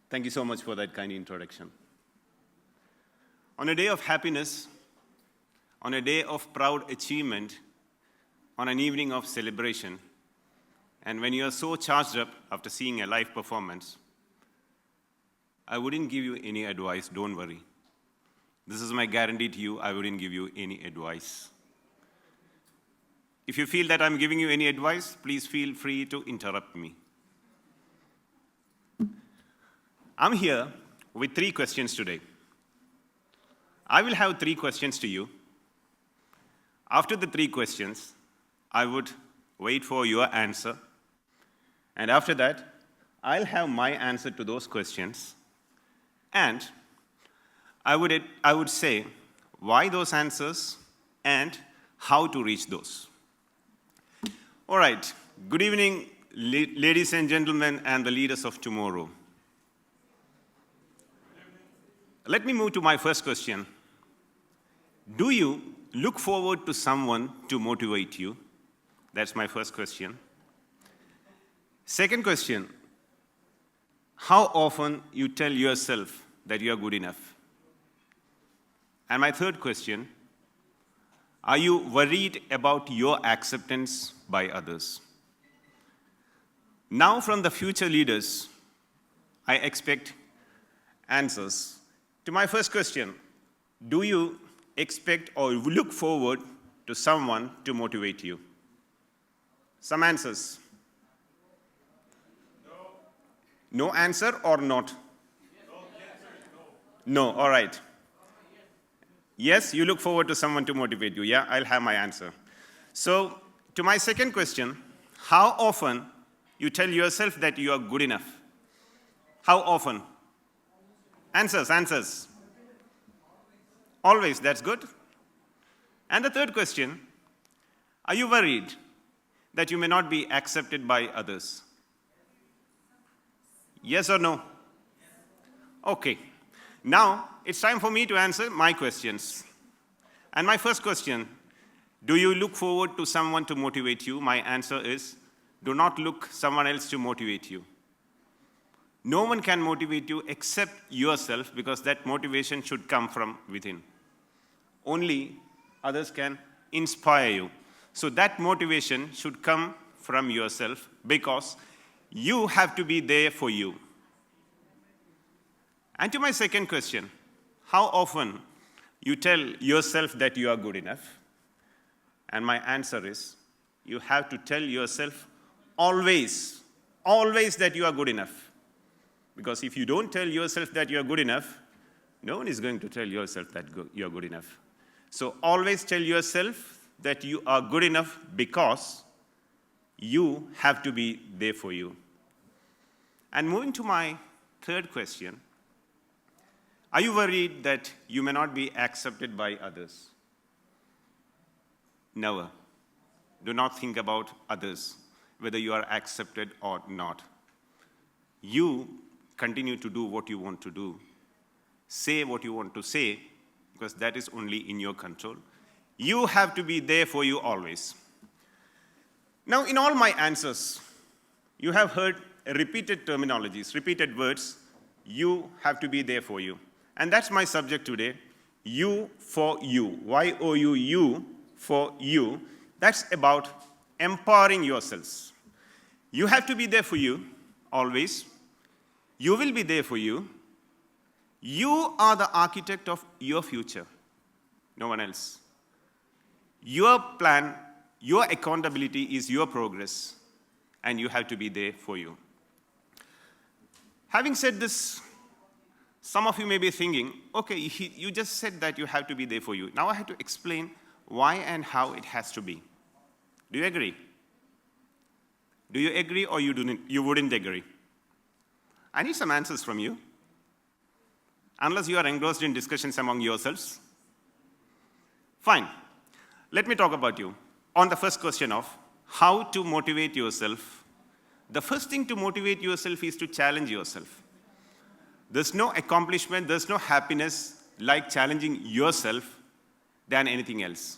Thank you so much for that kind introduction. On a day of happiness, on a day of proud achievement, on an evening of celebration, and when you are so charged up after seeing a live performance, I wouldn't give you any advice, don't worry. This is my guarantee to you, I wouldn't give you any advice. If you feel that I'm giving you any advice, please feel free to interrupt me. I'm here with 3 questions today. I will have 3 questions to you. After the 3 questions, I would wait for your answer. And after that, I'll have my answer to those questions. And I would say why those answers and how to reach those. All right, good evening, ladies and gentlemen, and the leaders of tomorrow. Let me move to my first question. Do you look forward to someone to motivate you? That's my first question. Second question, how often you tell yourself that you are good enough? And my third question, are you worried about your acceptance by others? Now from the future leaders, I expect answers. To my first question, do you expect or look forward to someone to motivate you? Some answers. No answer or not? No, all right. Yes, you look forward to someone to motivate you. Yeah, I'll have my answer. So, to my second question, how often you tell yourself that you are good enough? How often? Answers. Always, that's good. And the third question, are you worried that you may not be accepted by others? Yes or no? Okay. Now, it's time for me to answer my questions. And my first question, do you look forward to someone to motivate you? My answer is, do not look someone else to motivate you. No one can motivate you except yourself, because that motivation should come from within. Only others can inspire you. So that motivation should come from yourself, because you have to be there for you. And to my second question, how often you tell yourself that you are good enough? And my answer is, you have to tell yourself always that you are good enough. Because if you don't tell yourself that you are good enough, no one is going to tell yourself that you are good enough. So always tell yourself that you are good enough, because you have to be there for you. And moving to my third question, are you worried that you may not be accepted by others? Never. Do not think about others, whether you are accepted or not. You continue to do what you want to do. Say what you want to say, because that is only in your control. You have to be there for you always. Now, in all my answers, you have heard repeated terminologies, repeated words. You have to be there for you. And that's my subject today, you for you. Y-O-U, you for you. That's about empowering yourselves. You have to be there for you, always. You will be there for you. You are the architect of your future, no one else. Your plan, your accountability is your progress, and you have to be there for you. Having said this, some of you may be thinking, okay, you just said that you have to be there for you. Now I have to explain why and how it has to be. Do you agree? Do you agree, or you wouldn't agree? I need some answers from you. Unless you are engrossed in discussions among yourselves. Fine. Let me talk about you. On the first question of how to motivate yourself, the first thing to motivate yourself is to challenge yourself. There's no accomplishment, there's no happiness like challenging yourself than anything else.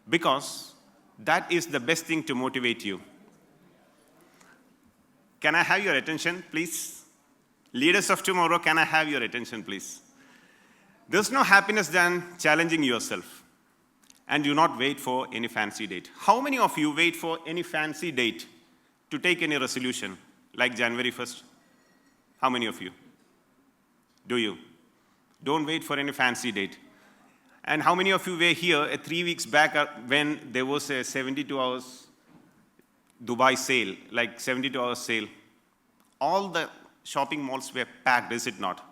Because that is the best thing to motivate you. Can I have your attention, please? Leaders of tomorrow, can I have your attention, please? There's no happiness than challenging yourself. And do not wait for any fancy date. How many of you wait for any fancy date to take any resolution, like January 1st? How many of you? Do you? Don't wait for any fancy date. And how many of you were here 3 weeks back when there was a 72 hours Dubai sale, like 72 hours sale? All the shopping malls were packed, is it not?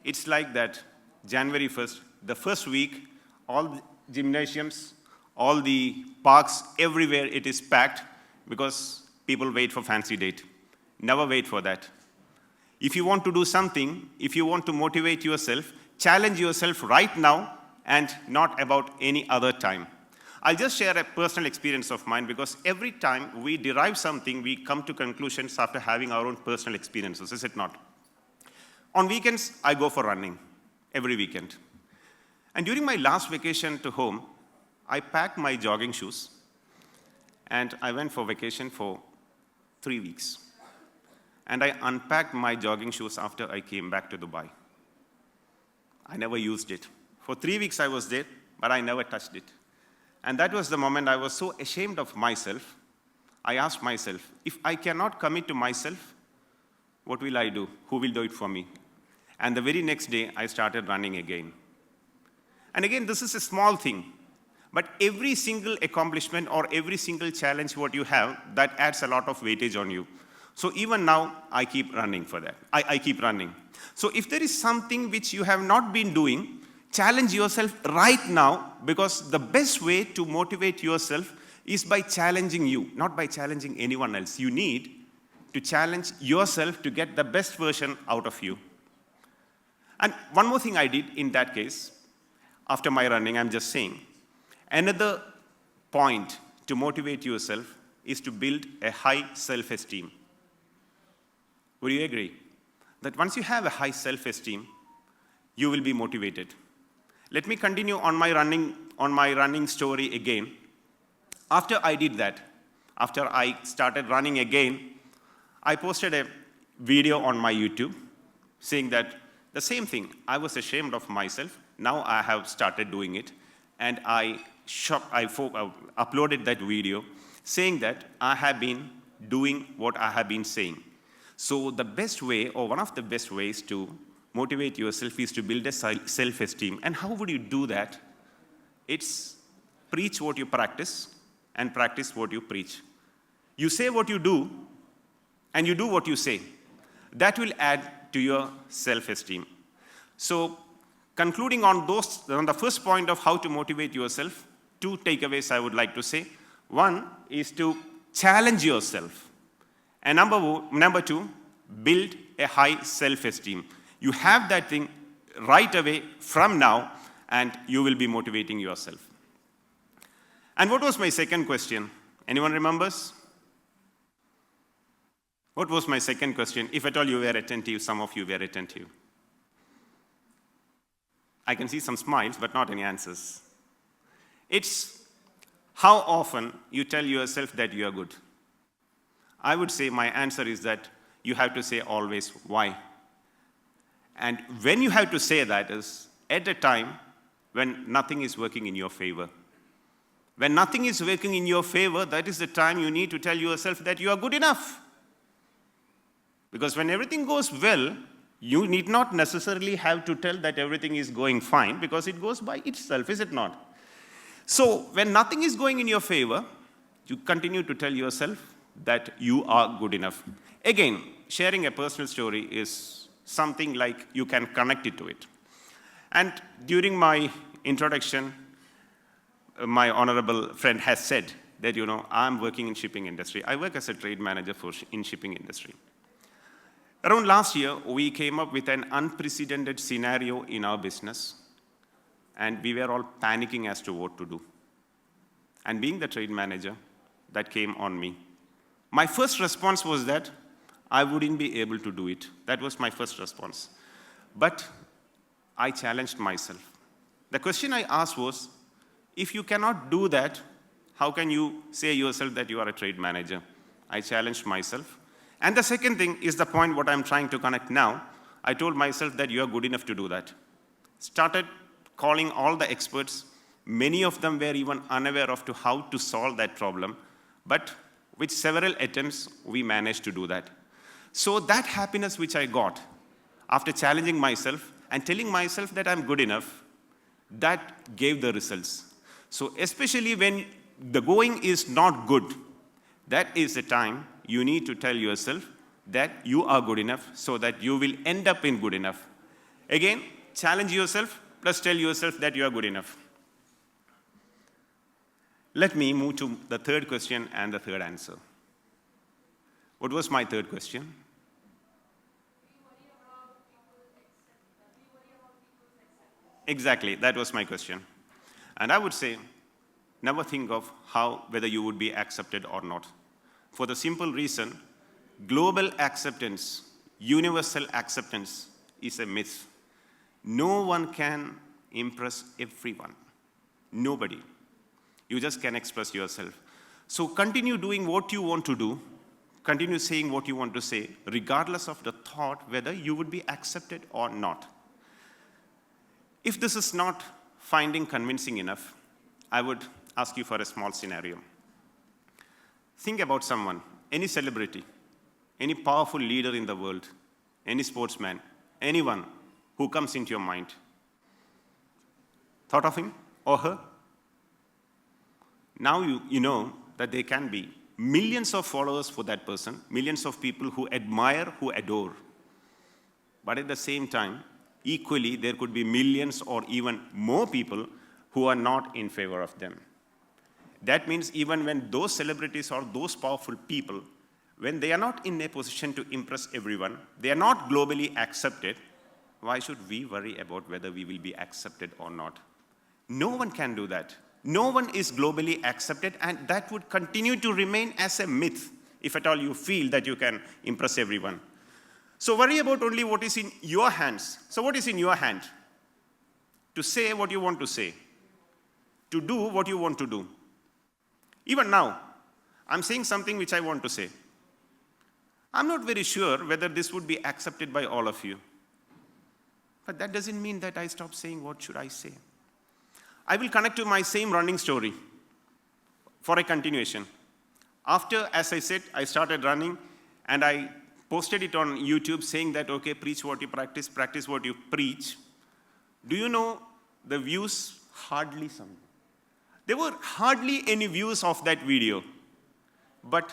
It's like that, January 1st, the first week, all the gymnasiums, all the parks, everywhere it is packed because people wait for fancy date. Never wait for that. If you want to do something, if you want to motivate yourself, challenge yourself right now and not about any other time. I'll just share a personal experience of mine because every time we derive something, we come to conclusions after having our own personal experiences, is it not? On weekends, I go for running every weekend. And during my last vacation to home, I packed my jogging shoes and I went for vacation for 3 weeks. And I unpacked my jogging shoes after I came back to Dubai. I never used it. For 3 weeks I was there, but I never touched it. And that was the moment I was so ashamed of myself. I asked myself, if I cannot commit to myself, what will I do? Who will do it for me? And the very next day, I started running again. And again, this is a small thing. But every single accomplishment or every single challenge what you have, that adds a lot of weightage on you. So even now, I keep running for that. I keep running. So if there is something which you have not been doing, challenge yourself right now, because the best way to motivate yourself is by challenging you, not by challenging anyone else. You need to challenge yourself to get the best version out of you. And one more thing I did in that case, after my running, I'm just saying, another point to motivate yourself is to build a high self-esteem. Would you agree? That once you have a high self-esteem, you will be motivated. Let me continue on my running story again. After I did that, after I started running again, I posted a video on my YouTube saying that the same thing. I was ashamed of myself. Now I have started doing it. And I uploaded that video saying that I have been doing what I have been saying. So the best way, or one of the best ways to motivate yourself is to build a self-esteem. And how would you do that? It's preach what you practice and practice what you preach. You say what you do and you do what you say. That will add to your self-esteem. So concluding on the first point of how to motivate yourself, 2 takeaways I would like to say. One is to challenge yourself. And number 2, build a high self-esteem. You have that thing right away from now, and you will be motivating yourself. And what was my second question? Anyone remembers? What was my second question? If at all you were attentive, some of you were attentive. I can see some smiles, but not any answers. It's how often you tell yourself that you are good. I would say my answer is that you have to say always why. And when you have to say that is at a time when nothing is working in your favor. When nothing is working in your favor, that is the time you need to tell yourself that you are good enough. Because when everything goes well, you need not necessarily have to tell that everything is going fine, because it goes by itself, is it not? So when nothing is going in your favor, you continue to tell yourself that you are good enough. Again, sharing a personal story is something like you can connect it to it. And during my introduction, my honorable friend has said that, I'm working in shipping industry. I work as a trade manager in shipping industry. Around last year, we came up with an unprecedented scenario in our business, and we were all panicking as to what to do. And being the trade manager, that came on me. My first response was that I wouldn't be able to do it. That was my first response. But I challenged myself. The question I asked was, if you cannot do that, how can you say yourself that you are a trade manager? I challenged myself, And the second thing is the point what I'm trying to connect now. I told myself that you are good enough to do that. Started calling all the experts. Many of them were even unaware of how to solve that problem. But with several attempts, we managed to do that. So that happiness which I got after challenging myself and telling myself that I'm good enough, that gave the results. So especially when the going is not good, that is the time you need to tell yourself that you are good enough so that you will end up in good enough. Again, challenge yourself plus tell yourself that you are good enough. Let me move to the third question and the third answer. What was my third question? Exactly, that was my question. And I would say, never think of whether you would be accepted or not. For the simple reason, global acceptance, universal acceptance is a myth. No one can impress everyone. Nobody. You just can express yourself. So continue doing what you want to do, continue saying what you want to say, regardless of the thought whether you would be accepted or not. If this is not finding convincing enough, I would ask you for a small scenario. Think about someone, any celebrity, any powerful leader in the world, any sportsman, anyone who comes into your mind. Thought of him or her? Now you know that there can be millions of followers for that person, millions of people who admire, who adore. But at the same time, equally, there could be millions or even more people who are not in favor of them. That means even when those celebrities or those powerful people, when they are not in a position to impress everyone, they are not globally accepted, why should we worry about whether we will be accepted or not? No one can do that. No one is globally accepted, and that would continue to remain as a myth if at all you feel that you can impress everyone. So worry about only what is in your hands. So what is in your hand? To say what you want to say. To do what you want to do. Even now, I'm saying something which I want to say. I'm not very sure whether this would be accepted by all of you. But that doesn't mean that I stop saying what should I say. I will connect to my same running story for a continuation. After, as I said, I started running and I posted it on YouTube saying that, okay, preach what you practice, practice what you preach. Do you know the views? Hardly some. There were hardly any views of that video. But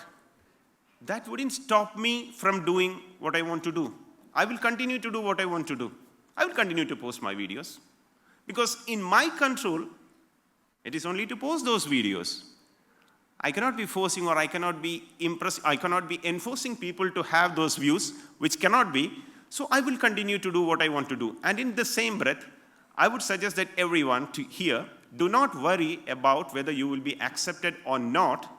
that wouldn't stop me from doing what I want to do. I will continue to do what I want to do. I will continue to post my videos. Because in my control, it is only to post those videos. I cannot be forcing or I cannot be enforcing people to have those views, which cannot be. So I will continue to do what I want to do. And in the same breath, I would suggest that everyone here, do not worry about whether you will be accepted or not.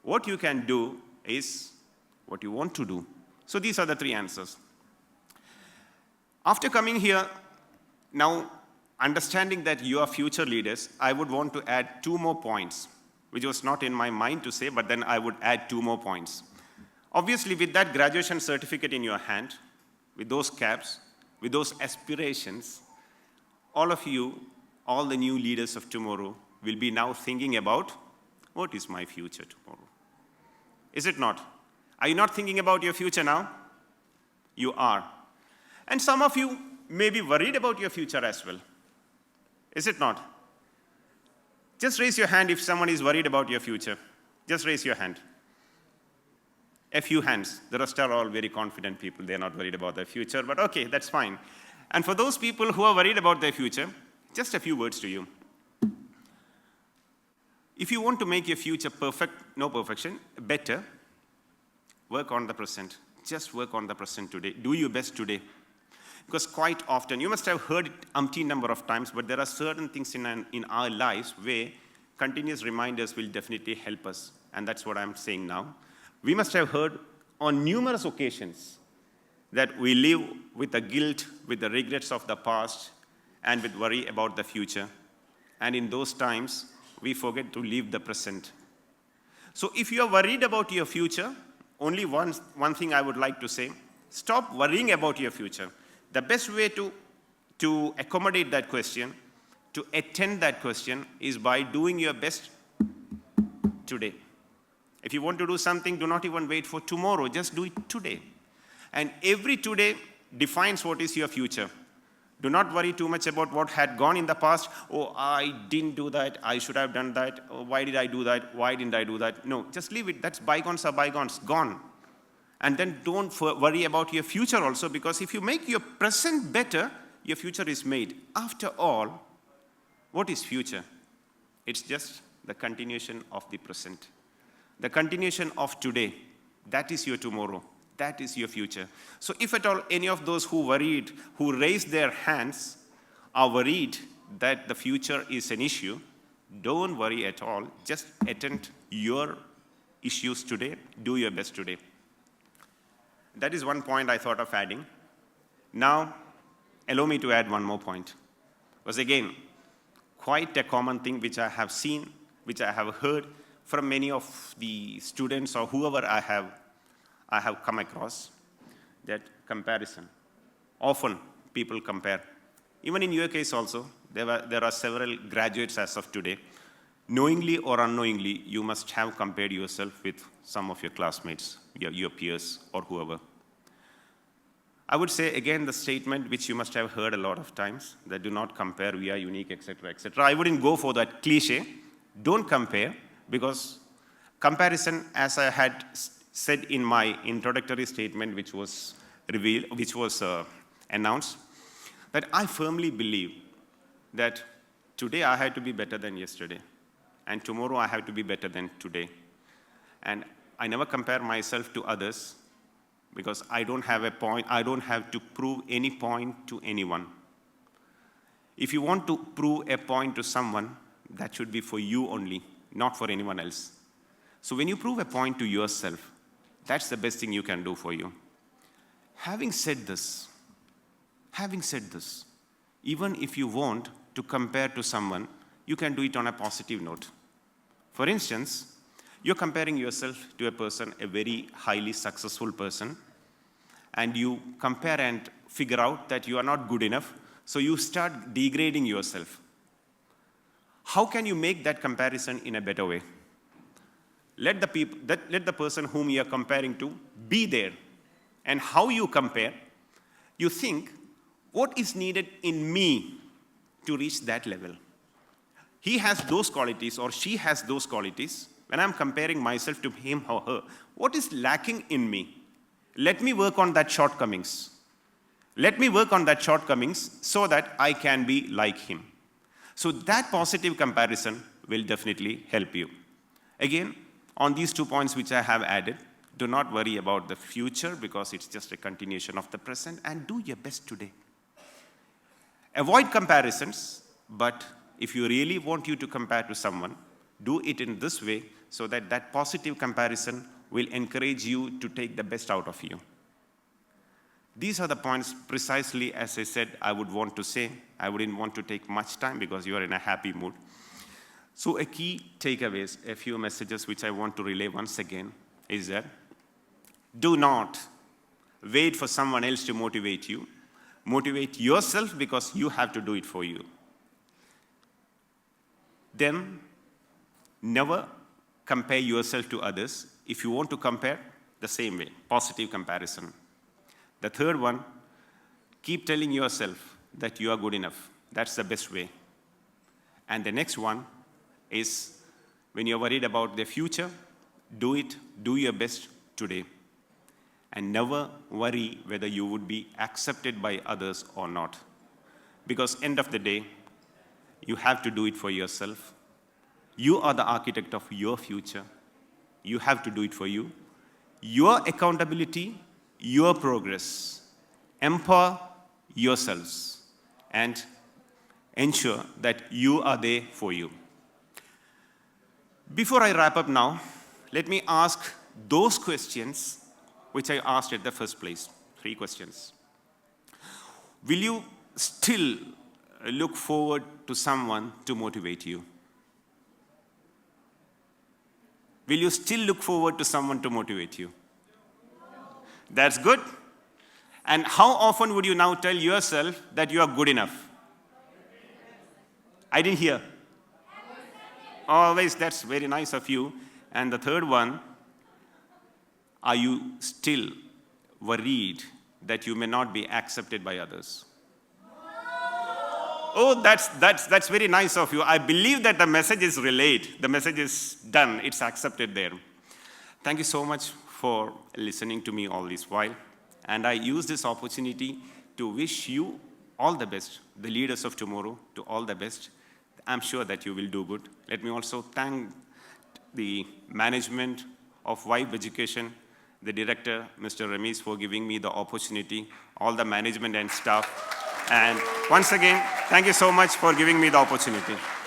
What you can do is what you want to do. So these are the three answers. After coming here, now understanding that you are future leaders, I would want to add two more points, which was not in my mind to say, but then I would add two more points. Obviously, with that graduation certificate in your hand, with those caps, with those aspirations, all of you, all the new leaders of tomorrow, will be now thinking about, what is my future tomorrow? Is it not? Are you not thinking about your future now? You are. And some of you may be worried about your future as well. Is it not? Just raise your hand if someone is worried about your future. Just raise your hand. A few hands. The rest are all very confident people. They're not worried about their future, but okay, that's fine. And for those people who are worried about their future, just a few words to you. If you want to make your future perfect, no perfection, better, work on the present. Just work on the present today. Do your best today. Because quite often, you must have heard it umpteen number of times, but there are certain things in our lives where continuous reminders will definitely help us. And that's what I'm saying now. We must have heard on numerous occasions that we live with the guilt, with the regrets of the past, and with worry about the future. And in those times, we forget to live the present. So if you are worried about your future, only one thing I would like to say. Stop worrying about your future. The best way to accommodate that question, to attend that question, is by doing your best today. If you want to do something, do not even wait for tomorrow. Just do it today. And every today defines what is your future. Do not worry too much about what had gone in the past. Oh, I didn't do that. I should have done that. Oh, why did I do that? Why didn't I do that? No, just leave it. That's bygones are bygones. Gone. And then don't worry about your future also, because if you make your present better, your future is made. After all, what is future? It's just the continuation of the present. The continuation of today. That is your tomorrow. That is your future. So if at all any of those who raised their hands are worried that the future is an issue, don't worry at all. Just attend your issues today. Do your best today. That is one point I thought of adding. Now, allow me to add one more point. Because again, quite a common thing which I have seen, which I have heard from many of the students or whoever I have come across, that comparison. Often people compare. Even in your case also, there are several graduates as of today. Knowingly or unknowingly, you must have compared yourself with some of your classmates, your peers, or whoever. I would say again the statement which you must have heard a lot of times, that do not compare, we are unique, etc., etc. I wouldn't go for that cliche. Don't compare, because comparison, as I had said in my introductory statement, which was announced, that I firmly believe that today I have to be better than yesterday, and tomorrow I have to be better than today. And I never compare myself to others, because I don't have to prove any point to anyone. If you want to prove a point to someone, that should be for you only, not for anyone else. So when you prove a point to yourself, that's the best thing you can do for you. Having said this, even if you want to compare to someone, you can do it on a positive note. For instance, you're comparing yourself to a person, a very highly successful person, and you compare and figure out that you are not good enough, so you start degrading yourself. How can you make that comparison in a better way? Let the person whom you are comparing to be there. And how you compare, you think, what is needed in me to reach that level? He has those qualities or she has those qualities. When I'm comparing myself to him or her, what is lacking in me? Let me work on that shortcomings. Let me work on that shortcomings so that I can be like him. So that positive comparison will definitely help you. Again, on these 2 points which I have added, do not worry about the future, because it's just a continuation of the present, and do your best today. Avoid comparisons, but if you really want you to compare to someone, do it in this way so that that positive comparison will encourage you to take the best out of you. These are the points precisely, as I said, I would want to say. I wouldn't want to take much time because you are in a happy mood. So a key takeaways, a few messages which I want to relay once again is that do not wait for someone else to motivate you. Motivate yourself, because you have to do it for you. Then never compare yourself to others. If you want to compare, the same way, positive comparison. The third one, keep telling yourself that you are good enough. That's the best way. And the next one is, when you're worried about the future, do your best today. And never worry whether you would be accepted by others or not. Because end of the day, you have to do it for yourself. You are the architect of your future. You have to do it for you. Your accountability, your progress. Empower yourselves and ensure that you are there for you. Before I wrap up now, let me ask those questions which I asked at the first place. 3 questions. Will you still look forward to someone to motivate you? Will you still look forward to someone to motivate you? That's good. And how often would you now tell yourself that you are good enough? I didn't hear. Always, that's very nice of you. And the third one, are you still worried that you may not be accepted by others? Oh, that's very nice of you. I believe that the message is relayed. The message is done. It's accepted there. Thank you so much for listening to me all this while. And I use this opportunity to wish you all the best, the leaders of tomorrow, to all the best. I'm sure that you will do good. Let me also thank the management of Vibe Education, the director, Mr. Ramesh, for giving me the opportunity, all the management and staff. And once again, thank you so much for giving me the opportunity.